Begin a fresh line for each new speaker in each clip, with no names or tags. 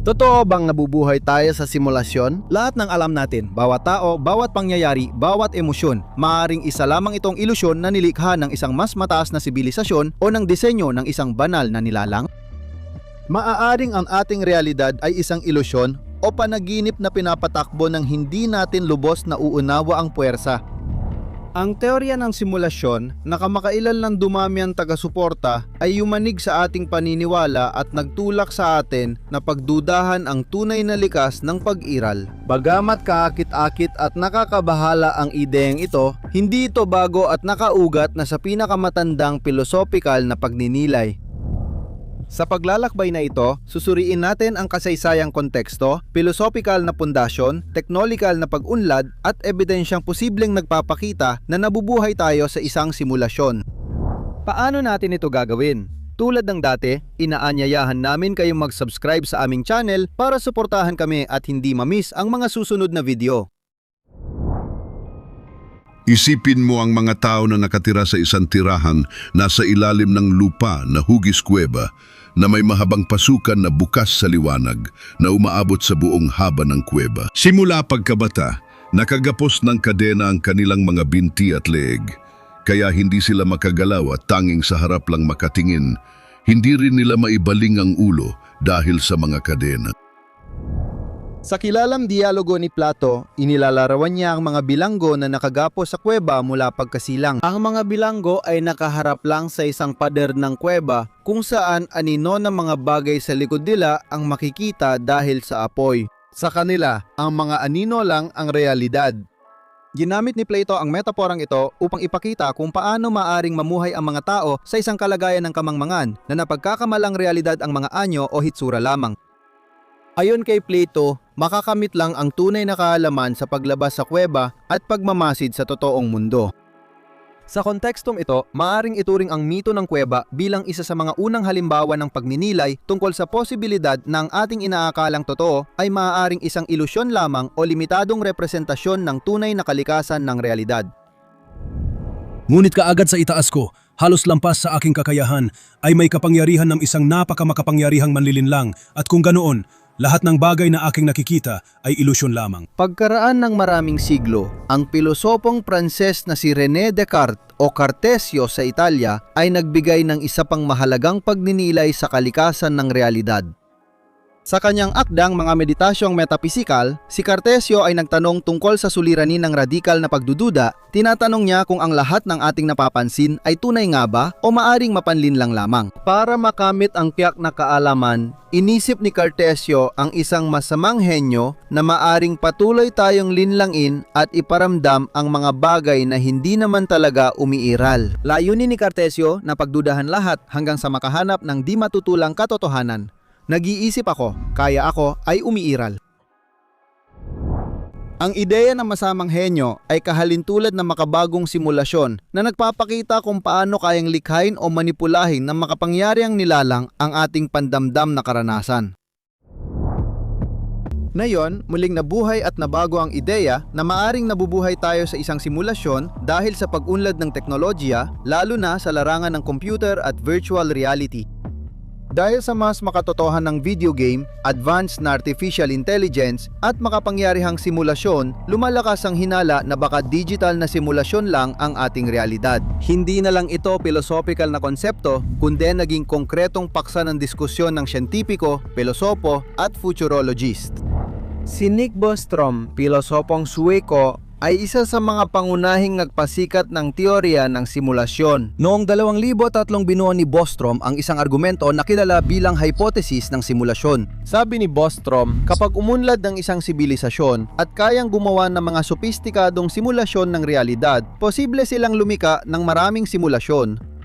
Totoo bang nabubuhay tayo sa simulasyon?
Lahat ng alam natin, bawat tao, bawat pangyayari, bawat emosyon, maaaring isa lamang itong ilusyon na nilikha ng isang mas mataas na sibilisasyon o ng disenyo ng isang banal na nilalang?
Maaaring ang ating realidad ay isang ilusyon o panaginip na pinapatakbo ng hindi natin lubos na uunawa ang puwersa. Ang teorya ng simulasyon na kamakailan lang dumami ang taga-suporta ay yumanig sa ating paniniwala at nagtulak sa atin na pagdudahan ang tunay na likas ng pag-iral. Bagamat kaakit-akit at nakakabahala ang ideyang ito, hindi ito bago at nakaugat na sa pinakamatandang pilosopikal na pagninilay. Sa paglalakbay na ito, susuriin natin ang kasaysayang konteksto, pilosopikal na pundasyon, teknolikal na pag-unlad at ebidensyang posibleng nagpapakita na nabubuhay tayo sa isang simulasyon. Paano natin ito gagawin? Tulad ng dati, inaanyayahan namin kayong mag-subscribe sa aming channel para suportahan kami at hindi ma-miss ang mga susunod na video.
Isipin mo ang mga tao na nakatira sa isang tirahan nasa ilalim ng lupa na hugis kuweba na may mahabang pasukan na bukas sa liwanag na umaabot sa buong haba ng kuweba. Simula pagkabata, nakagapos ng kadena ang kanilang mga binti at leeg, kaya hindi sila makagalaw at tanging sa harap lang makatingin. Hindi rin nila maibaling ang ulo dahil sa mga kadena.
Sa kilalang dialogo ni Plato, inilalarawan niya ang mga bilanggo na nakagapo sa kuweba mula pagkasilang. Ang mga bilanggo ay nakaharap lang sa isang pader ng kuweba kung saan anino ng mga bagay sa likod nila ang makikita dahil sa apoy. Sa kanila, ang mga anino lang ang realidad. Ginamit ni Plato ang metaporang ito upang ipakita kung paano maaring mamuhay ang mga tao sa isang kalagayan ng kamangmangan na napagkakamalang realidad ang mga anyo o hitsura lamang. Ayon kay Plato, makakamit lang ang tunay na kaalaman sa paglabas sa kuweba at pagmamasid sa totoong mundo. Sa kontekstong ito, maaring ituring ang mito ng kuweba bilang isa sa mga unang halimbawa ng pagninilay tungkol sa posibilidad na ang ating inaakalang totoo ay maaaring isang ilusyon lamang o limitadong representasyon ng tunay na kalikasan ng realidad.
Ngunit kaagad sa itaas ko, halos lampas sa aking kakayahan, ay may kapangyarihan ng isang napakamakapangyarihang manlilinlang at kung ganoon, lahat ng bagay na aking nakikita ay ilusyon lamang.
Pagkaraan ng maraming siglo, ang pilosopong Pranses na si René Descartes o Cartesio sa Italia ay nagbigay ng isa pang mahalagang pagninilay sa kalikasan ng realidad. Sa kanyang akdang mga meditasyong metapisikal, si Cartesio ay nagtanong tungkol sa suliranin ng radikal na pagdududa. Tinatanong niya kung ang lahat ng ating napapansin ay tunay nga ba o maaring mapanlinlang lamang. Para makamit ang tiyak na kaalaman, inisip ni Cartesio ang isang masamang henyo na maaring patuloy tayong linlangin at iparamdam ang mga bagay na hindi naman talaga umiiral. Layunin ni Cartesio na pagdudahan lahat hanggang sa makahanap ng di matutulang katotohanan. Nag-iisip ako, kaya ako ay umiiral. Ang ideya ng masamang henyo ay kahalintulad ng makabagong simulasyon na nagpapakita kung paano kayang likhain o manipulahin ng makapangyarihang nilalang ang ating pandamdam na karanasan. Ngayon, muling nabuhay at nabago ang ideya na maaring nabubuhay tayo sa isang simulasyon dahil sa pag-unlad ng teknolohiya, lalo na sa larangan ng computer at virtual reality. Dahil sa mas makatotohan ng video game, advanced na artificial intelligence at makapangyarihang simulasyon, lumalakas ang hinala na baka digital na simulasyon lang ang ating realidad. Hindi na lang ito philosophical na konsepto, kundi naging konkretong paksa ng diskusyon ng siyentipiko, pilosopo at futurologist. Si Nick Bostrom, pilosopong Suweko, ay isa sa mga pangunahing nagpasikat ng teorya ng simulasyon. Noong 2003 binuo ni Bostrom ang isang argumento na kilala bilang hypothesis ng simulasyon. Sabi ni Bostrom, kapag umunlad ng isang sibilisasyon at kayang gumawa ng mga sopistikadong simulasyon ng realidad, posible silang lumika ng maraming simulasyon.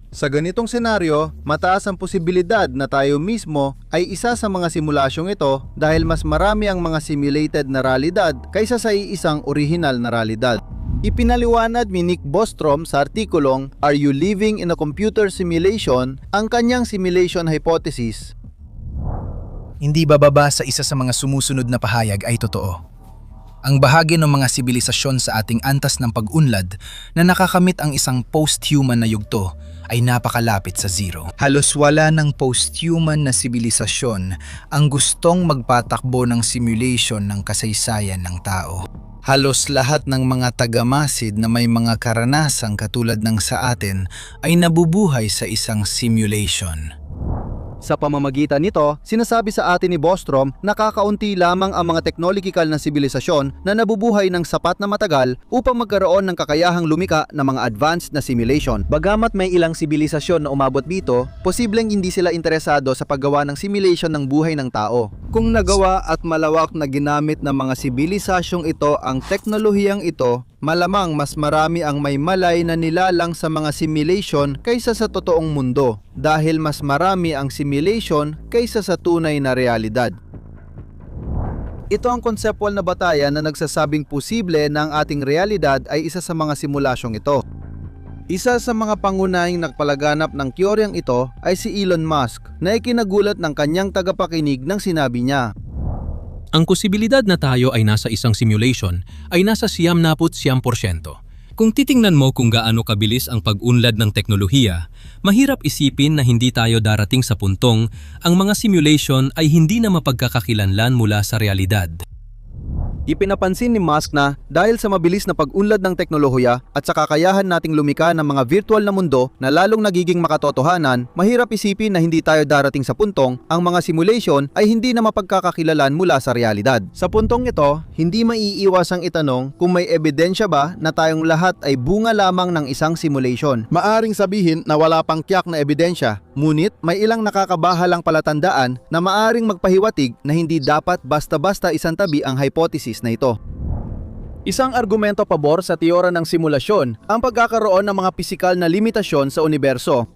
Sa ganitong senaryo, mataas ang posibilidad na tayo mismo ay isa sa mga simulasyong ito dahil mas marami ang mga simulated na realidad kaysa sa iisang orihinal na realidad. Ipinaliwanag ni Nick Bostrom sa artikulong Are You Living in a Computer Simulation ang kanyang simulation hypothesis.
Hindi bababa sa isa sa mga sumusunod na pahayag ay totoo. ang bahagi ng mga sibilisasyon sa ating antas ng pag-unlad na nakakamit ang isang post-human na yugto ay napakalapit sa zero. Halos wala ng post-human na sibilisasyon ang gustong magpatakbo ng simulation ng kasaysayan ng tao. Halos lahat ng mga tagamasid na may mga karanasang katulad ng sa atin ay nabubuhay sa isang simulation.
Sa pamamagitan nito, sinasabi sa atin ni Bostrom na kakaunti lamang ang mga teknologikal na sibilisasyon na nabubuhay ng sapat na matagal upang magkaroon ng kakayahang lumika ng mga advanced na simulation. Bagamat may ilang sibilisasyon na umabot dito, posibleng hindi sila interesado sa paggawa ng simulation ng buhay ng tao. Kung nagawa at malawak na ginamit ng mga sibilisasyong ito ang teknolohiyang ito, malamang mas marami ang may malay na nilalang sa mga simulation kaysa sa totoong mundo dahil mas marami ang simulation kaysa sa tunay na realidad. Ito ang konseptual na batayan na nagsasabing posible na ang ating realidad ay isa sa mga simulasyong ito. Isa sa mga pangunahing nagpalaganap ng teoryang ito ay si Elon Musk na ikinagulat ng kanyang tagapakinig nang sinabi niya,
Ang posibilidad na tayo ay nasa isang simulation ay nasa 99%. Kung titingnan mo kung gaano kabilis ang pag-unlad ng teknolohiya, mahirap isipin na hindi tayo darating sa puntong ang mga simulation ay hindi na mapagkakakilanlan mula sa realidad.
Ipinapansin ni Musk na dahil sa mabilis na pag-unlad ng teknolohiya at sa kakayahan nating lumika ng mga virtual na mundo na lalong nagiging makatotohanan, mahirap isipin na hindi tayo darating sa puntong ang mga simulation ay hindi na mapagkakakilalan mula sa realidad. Sa puntong ito, hindi maiiwasang itanong kung may ebidensya ba na tayong lahat ay bunga lamang ng isang simulation. Maaring sabihin na wala pang tiyak na ebidensya, ngunit may ilang nakakabahalang palatandaan na maaring magpahiwatig na hindi dapat basta-basta isantabi ang hypothesis na ito. Isang argumento pabor sa teorya ng simulasyon ang pagkakaroon ng mga pisikal na limitasyon sa universo.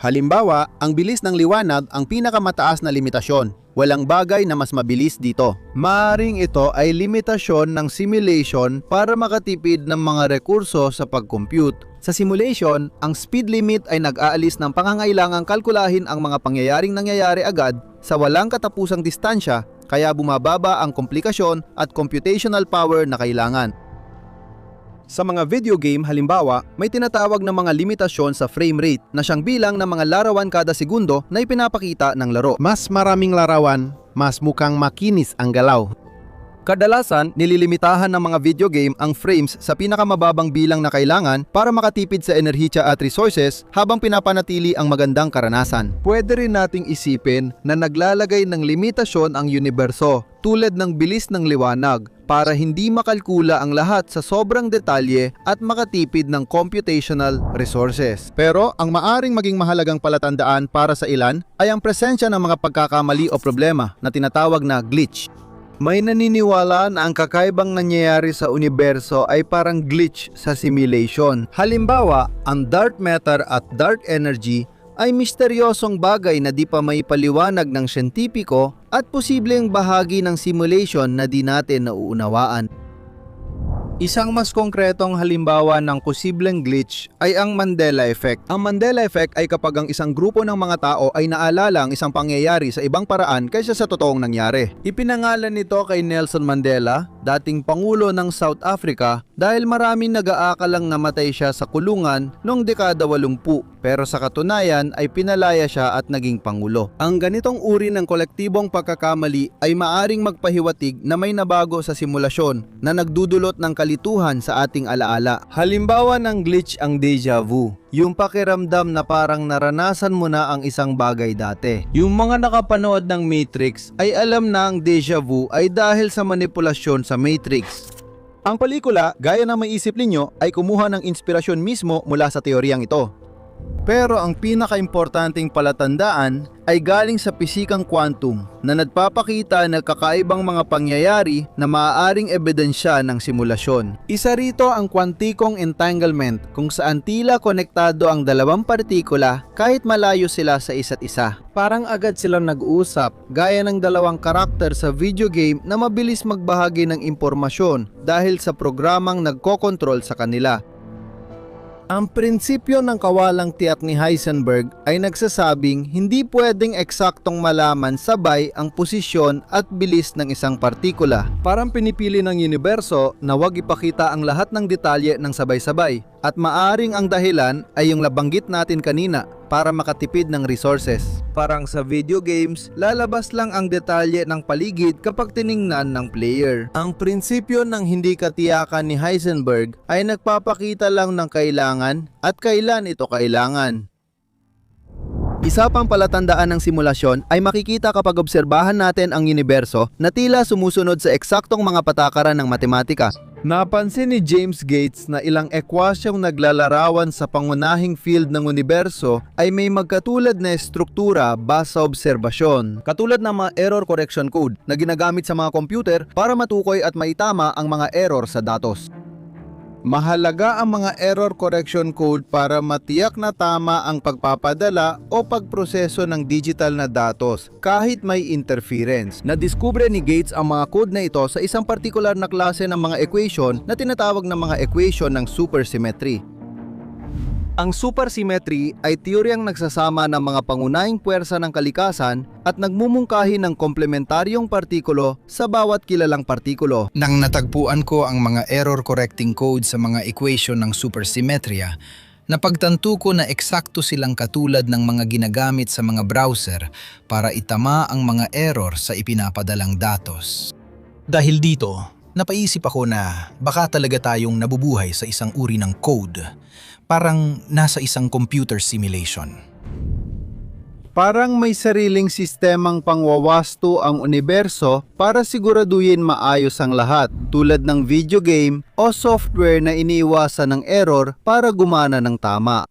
Halimbawa, ang bilis ng liwanag ang pinakamataas na limitasyon. Walang bagay na mas mabilis dito. Maaring ito ay limitasyon ng simulation para makatipid ng mga rekurso sa pag-compute. Sa simulation, ang speed limit ay nag-aalis ng pangangailangang kalkulahin ang mga pangyayaring nangyayari agad sa walang katapusang distansya, kaya bumababa ang komplikasyon at computational power na kailangan. Sa mga video game, halimbawa, may tinatawag na mga limitasyon sa frame rate na siyang bilang ng mga larawan kada segundo na ipinapakita ng laro. Mas maraming larawan, mas mukhang makinis ang galaw. Kadalasan, nililimitahan ng mga video game ang frames sa pinakamababang bilang na kailangan para makatipid sa enerhiya at resources habang pinapanatili ang magandang karanasan. Pwede rin nating isipin na naglalagay ng limitasyon ang universo tulad ng bilis ng liwanag para hindi makalkula ang lahat sa sobrang detalye at makatipid ng computational resources. Pero ang maaring maging mahalagang palatandaan para sa ilan ay ang presensya ng mga pagkakamali o problema na tinatawag na glitch. May naniniwala na ang kakaibang nangyayari sa universo ay parang glitch sa simulation. Halimbawa, ang dark matter at dark energy ay misteryosong bagay na di pa may paliwanag ng siyentipiko at posibleng bahagi ng simulation na di natin nauunawaan. Isang mas konkretong halimbawa ng posibleng glitch ay ang Mandela Effect. Ang Mandela Effect ay kapag ang isang grupo ng mga tao ay naalala ang isang pangyayari sa ibang paraan kaysa sa totoong nangyari. Ipinangalan nito kay Nelson Mandela, dating Pangulo ng South Africa, dahil maraming nag-aakalang namatay siya sa kulungan noong dekada 80, pero sa katunayan ay pinalaya siya at naging Pangulo. Ang ganitong uri ng kolektibong pagkakamali ay maaring magpahiwatig na may nabago sa simulasyon na nagdudulot ng kalituhan sa ating alaala. Halimbawa ng glitch ang deja vu, yung pakiramdam na parang naranasan mo na ang isang bagay dati. Yung mga nakapanood ng Matrix ay alam na ang deja vu ay dahil sa manipulasyon sa Matrix. Ang pelikula, gaya na maiisip ninyo, ay kumuha ng inspirasyon mismo mula sa teoryang ito. Pero ang pinakaimportanteng palatandaan ay galing sa pisikang quantum na nagpapakita ng kakaibang mga pangyayari na maaaring ebidensya ng simulasyon. Isa rito ang kwantikong entanglement kung saan tila konektado ang dalawang partikula kahit malayo sila sa isa't isa. Parang agad silang nag-uusap, gaya ng dalawang karakter sa video game na mabilis magbahagi ng impormasyon dahil sa programang nagkokontrol sa kanila.
Ang prinsipyo ng kawalang tiyak ni Heisenberg ay nagsasabing hindi pwedeng eksaktong malaman sabay ang posisyon at bilis ng isang partikula. Parang pinipili ng universo na wag ipakita ang lahat ng detalye ng sabay-sabay. At maaring ang dahilan ay yung nabanggit natin kanina para makatipid ng resources. Parang sa video games, lalabas lang ang detalye ng paligid kapag tiningnan ng player. Ang prinsipyo ng hindi katiyakan ni Heisenberg ay nagpapakita lang ng kailangan at kailan ito kailangan. Isa pang palatandaan ng simulasyon ay makikita kapag obserbahan natin ang universo na tila sumusunod sa eksaktong mga patakaran ng matematika. Napansin ni James Gates na ilang ekwasyong naglalarawan sa pangunahing field ng universo ay may magkatulad na estruktura base sa obserbasyon. Katulad ng mga error correction code na ginagamit sa mga computer para matukoy at maitama ang mga error sa datos. Mahalaga ang mga error correction code para matiyak na tama ang pagpapadala o pagproseso ng digital na datos kahit may interference. Nadiskubre ni Gates ang mga code na ito sa isang partikular na klase ng mga equation na tinatawag na mga equation ng supersymmetry. Ang supersymmetry ay teoryang nagsasama ng mga pangunahing puwersa ng kalikasan at nagmumungkahi ng komplementaryong partikulo sa bawat kilalang partikulo.
Nang natagpuan ko ang mga error correcting code sa mga equation ng supersymmetria, napagtanto ko na eksakto silang katulad ng mga ginagamit sa mga browser para itama ang mga error sa ipinapadalang datos. Dahil dito, napaisip ako na baka talaga tayong nabubuhay sa isang uri ng code, parang nasa isang computer simulation.
Parang may sariling sistemang pangwawasto ang universo para siguraduhin maayos ang lahat, tulad ng video game o software na iniiwasan ng error para gumana ng tama.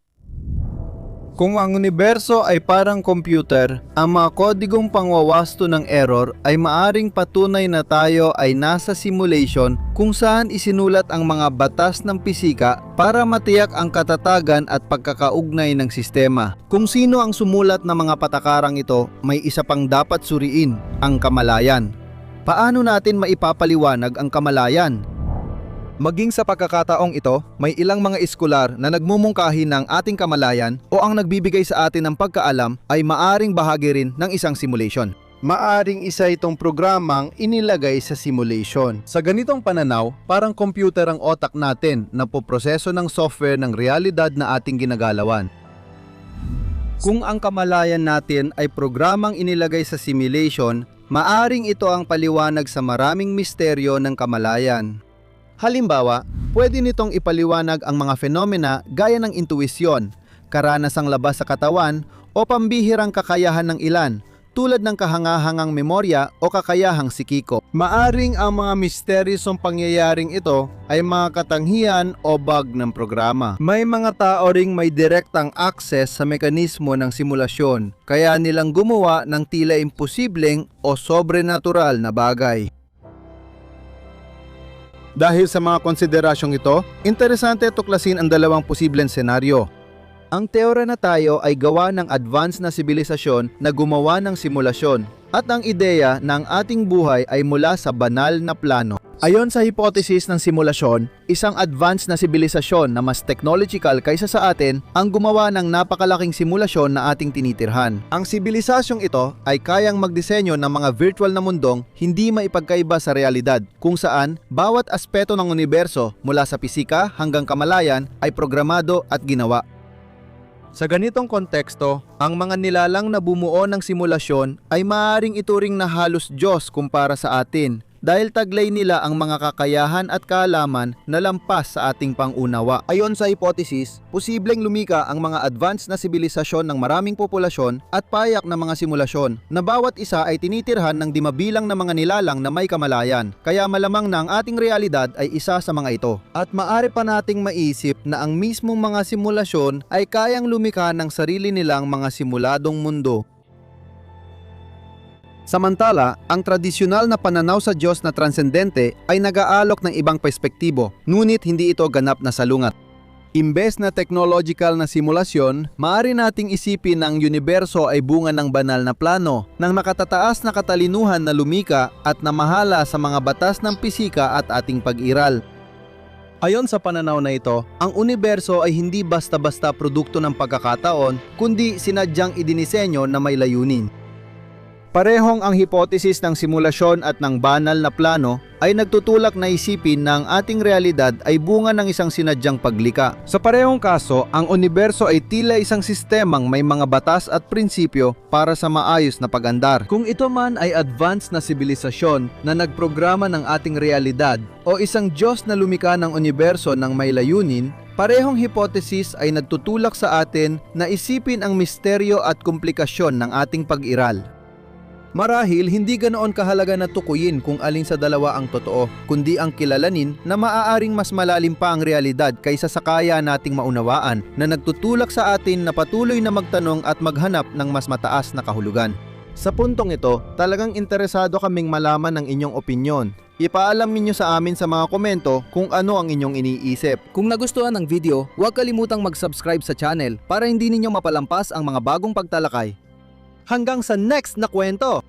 Kung ang universo ay parang computer, ang mga kodigong pangwawasto ng error ay maaring patunay na tayo ay nasa simulation kung saan isinulat ang mga batas ng pisika para matiyak ang katatagan at pagkakaugnay ng sistema. Kung sino ang sumulat ng mga patakarang ito, may isa pang dapat suriin, ang kamalayan. Paano natin maipapaliwanag ang kamalayan? Maging sa pagkakataong ito, may ilang mga eskular na nagmumungkahi ng ating kamalayan o ang nagbibigay sa atin ng pagkaalam ay maaring bahagi rin ng isang simulation. Maaring isa itong programang inilagay sa simulation. Sa ganitong pananaw, parang computer ang otak natin na poproseso ng software ng realidad na ating ginagalawan. Kung ang kamalayan natin ay programang inilagay sa simulation, maaring ito ang paliwanag sa maraming misteryo ng kamalayan. Halimbawa, pwede nitong ipaliwanag ang mga fenomena gaya ng intuisyon, karanasang labas sa katawan o pambihirang kakayahan ng ilan, tulad ng kahangahangang memorya o kakayahang psikiko. Maaring ang mga misteryosong pangyayaring ito ay mga katangian o bug ng programa. May mga tao ring may direktang access sa mekanismo ng simulasyon, kaya nilang gumawa ng tila imposibleng o sobrenatural na bagay. Dahil sa mga konsiderasyong ito, interesante tuklasin ang dalawang posibleng senaryo. Ang teorya na tayo ay gawa ng advanced na sibilisasyon na gumawa ng simulasyon at ang ideya na ang ating buhay ay mula sa banal na plano. Ayon sa hipotesis ng simulasyon, isang advanced na sibilisasyon na mas technological kaysa sa atin ang gumawa ng napakalaking simulasyon na ating tinitirhan. Ang sibilisasyong ito ay kayang magdisenyo ng mga virtual na mundong hindi maipagkaiba sa realidad, kung saan bawat aspeto ng universo mula sa pisika hanggang kamalayan ay programado at ginawa. Sa ganitong konteksto, ang mga nilalang na bumuo ng simulasyon ay maaaring ituring na halos Diyos kumpara sa atin dahil taglay nila ang mga kakayahan at kaalaman na lampas sa ating pangunawa. Ayon sa hipotesis, posibleng lumika ang mga advanced na sibilisasyon ng maraming populasyon at payak na mga simulasyon na bawat isa ay tinitirhan ng di mabilang na mga nilalang na may kamalayan. Kaya malamang na ang ating realidad ay isa sa mga ito. At maaari pa nating maisip na ang mismong mga simulasyon ay kayang lumika ng sarili nilang mga simuladong mundo. Samantala, ang tradisyonal na pananaw sa Diyos na transcendente ay nag-aalok ng ibang perspektibo, ngunit hindi ito ganap na salungat. Imbes na technological na simulasyon, maaari nating isipin na ang universo ay bunga ng banal na plano, ng nakatataas na katalinuhan na lumika at namahala sa mga batas ng pisika at ating pag-iral.
Ayon sa pananaw na ito, ang universo ay hindi basta-basta produkto ng pagkakataon, kundi sinadyang idinisenyo na may layunin. Parehong ang hipotesis ng simulasyon at ng banal na plano ay nagtutulak na isipin na ang ating realidad ay bunga ng isang sinadyang paglikha. Sa parehong kaso, ang universo ay tila isang sistemang may mga batas at prinsipyo para sa maayos na pag-andar. Kung ito man ay advanced na sibilisasyon na nagprograma ng ating realidad o isang Diyos na lumikha ng universo ng may layunin, parehong hipotesis ay nagtutulak sa atin na isipin ang misteryo at komplikasyon ng ating pag-iral. Marahil hindi ganoon kahalaga na tukuyin kung alin sa dalawa ang totoo, kundi ang kilalanin na maaaring mas malalim pa ang realidad kaysa sa kaya nating maunawaan na nagtutulak sa atin na patuloy na magtanong at maghanap ng mas mataas na kahulugan. Sa puntong ito, talagang interesado kaming malaman ang inyong opinyon. Ipaalam ninyo sa amin sa mga komento kung ano ang inyong iniisip.
Kung nagustuhan ng video, huwag kalimutang mag-subscribe sa channel para hindi ninyo mapalampas ang mga bagong pagtalakay.
Hanggang sa next na kwento!